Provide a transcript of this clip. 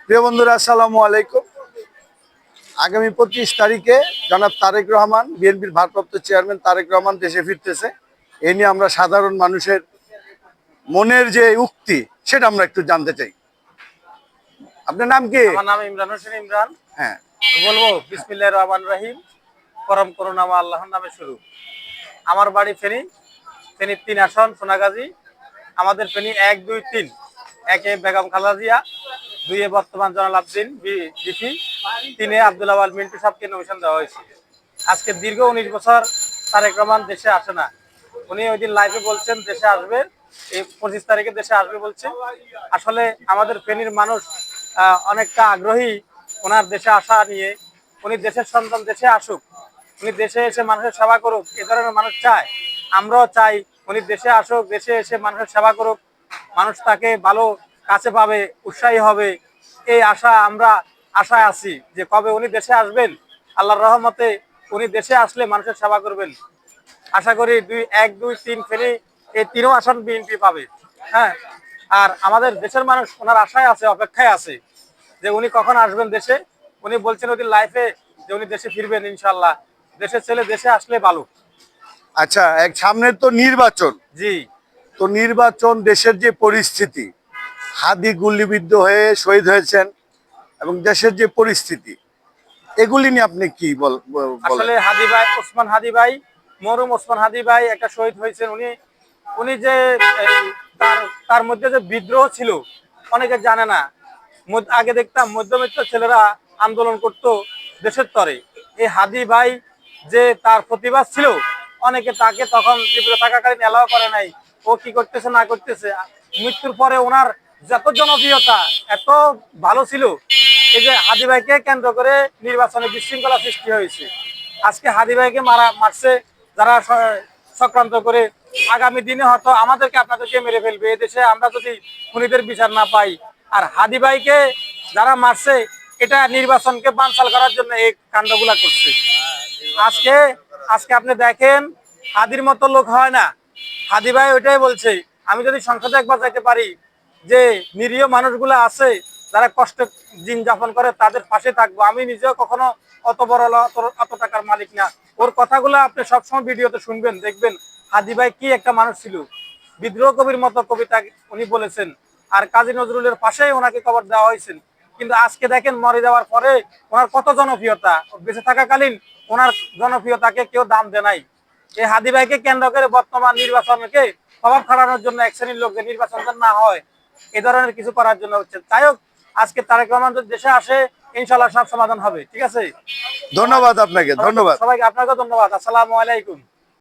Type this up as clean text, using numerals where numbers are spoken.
প্রিয় বন্ধুরা, আসসালামু আলাইকুম। আগামী 25 তারিখে জনাব তারেক রহমান, বিএনপির ভারপ্রাপ্ত চেয়ারম্যান তারেক রহমান দেশে ফিরতেছে। এই নিয়ে আমরা সাধারণ মানুষের মনের যে উক্তি সেটা আমরা একটু জানতে চাই। আপনার নাম কি? আমার নাম ইমরান হোসেন ইমরান। হ্যাঁ, বলবো বিসমিল্লাহির রহমানির রহিম। পরম করুণাময় আল্লাহর নামে শুরু। আমার বাড়ি ফেনী, ফেনীর 3 আসন সোনাগাজী। আমাদের ফেনী 1, 2, 3। 1-এ বেগম খালেদা জিয়া, 2-এ বর্তমান জনাল আবদিন ডিপি, 3-এ আব্দুল আওয়াল মিন্টু সাহেবকে নমিশন দেওয়া হয়েছে। আজকে দীর্ঘ 19 বছর তারেক রহমান দেশে আসে না। উনি ওই দিন লাইভে বলছেন দেশে আসবে, এই 25 তারিখে দেশে আসবে বলছে। আসলে আমাদের ফেনীর মানুষ অনেকটা আগ্রহী ওনার দেশে আসা নিয়ে। উনি দেশের সন্তান, দেশে আসুক, উনি দেশে এসে মানুষের সেবা করুক, এ ধরনের মানুষ চায়। আমরাও চাই উনি দেশে আসুক, দেশে এসে মানুষের সেবা করুক, মানুষ তাকে ভালো কাছে পাবে, উৎসাহী হবে। এই আশা আমরা আশায় আছি যে কবে উনি দেশে আসবেন। আল্লাহর রহমতে উনি দেশে আসলে মানুষের সেবা করবেন। আশা করি 1, 2, 3 ফেনী, এই 3ও আসন বিএনপি পাবে। হ্যাঁ, আর আমাদের দেশের মানুষ ওনার আশায় আছে, অপেক্ষায় আছে যে উনি কখন আসবেন দেশে। উনি বলছেন ওদের লাইফে যে উনি দেশে ফিরবেন ইনশাল্লাহ। দেশের ছেলে দেশে আসলে ভালো। আচ্ছা, সামনে তো নির্বাচন। জি, তো নির্বাচন, দেশের যে পরিস্থিতি, হাদি গুলিবিদ্ধ হয়ে শহীদ হয়েছেন এবং দেশের যে পরিস্থিতি, এগুলি নিয়ে আপনি কি বলেন? আসলে হাদি ভাই, ওসমান হাদি ভাই, মরুম ওসমান হাদি ভাই একটা শহীদ হয়েছেন। উনি উনি যে এই তার তার মধ্যে যে বিদ্রোহ ছিল অনেকে জানে না। আগে দেখতাম মধ্যবিত্ত ছেলেরা আন্দোলন করত দেশের তরে। এই হাদি ভাই যে তার প্রতিবাদ ছিল, অনেকে তাকে তখন জীবিত থাকাকালীন এলাও করে নাই। ও কি করতেছে না করতেছে। মৃত্যুর পরে ওনার যত জনপ্রিয়তা এত ভালো ছিল, এই যে হাদি ভাইকে কেন্দ্র করে নির্বাচনে বিশৃঙ্খলা সৃষ্টি হয়েছে। আজকে হাদি ভাইকে মারছে যারা চক্রান্ত করে। আগামী দিনে হয়তো আমাদেরকে আপনাদেরকে মেরে ফেলবে এদেশে আমরা যদি খুনিদের বিচার না পাই। আর হাদি ভাইকে যারা মারছে, এটা নির্বাচনকে বানচাল করার জন্য এই কাণ্ডগুলা করছে। আজকে আজকে আপনি দেখেন, হাদির মতো লোক হয় না। হাদি ভাই ওইটাই বলছে, আমি যদি সংসদে একবার যাইতে পারি, যে নিরীহ মানুষগুলো আছে যারা কষ্ট দিন যাপন করে তাদের পাশে থাকবো। আমি নিজেও কখনো অত বড় অত টাকার মালিক না। ওর কথাগুলো আপনি সবসময় ভিডিওতে শুনবেন, দেখবেন হাদি ভাই কি একটা মানুষ ছিল। বিদ্রোহ কবির মতো কবিতা উনি বলেছেন। আর কাজী নজরুলের পাশেই ওনাকে কবর দেওয়া হয়েছে। কিন্তু আজকে দেখেন মরে যাওয়ার পরে ওনার কত জনপ্রিয়তা। বেঁচে থাকাকালীন ওনার জনপ্রিয়তাকে কেউ দাম দেয় নাই। এই হাদি ভাইকে কেন্দ্র করে বর্তমান নির্বাচনকে প্রভাব খাটানোর জন্য এক শ্রেণীর লোক যে নির্বাচন না হয় এ ধরনের কিছু করার জন্য হচ্ছে। যাই হোক, আজকে তারেক রহমান যদি দেশে আসে ইনশাল্লাহ সব সমাধান হবে। ঠিক আছে, ধন্যবাদ আপনাকে, ধন্যবাদ। সবাইকে আপনাকেও ধন্যবাদ। আসসালামু আলাইকুম।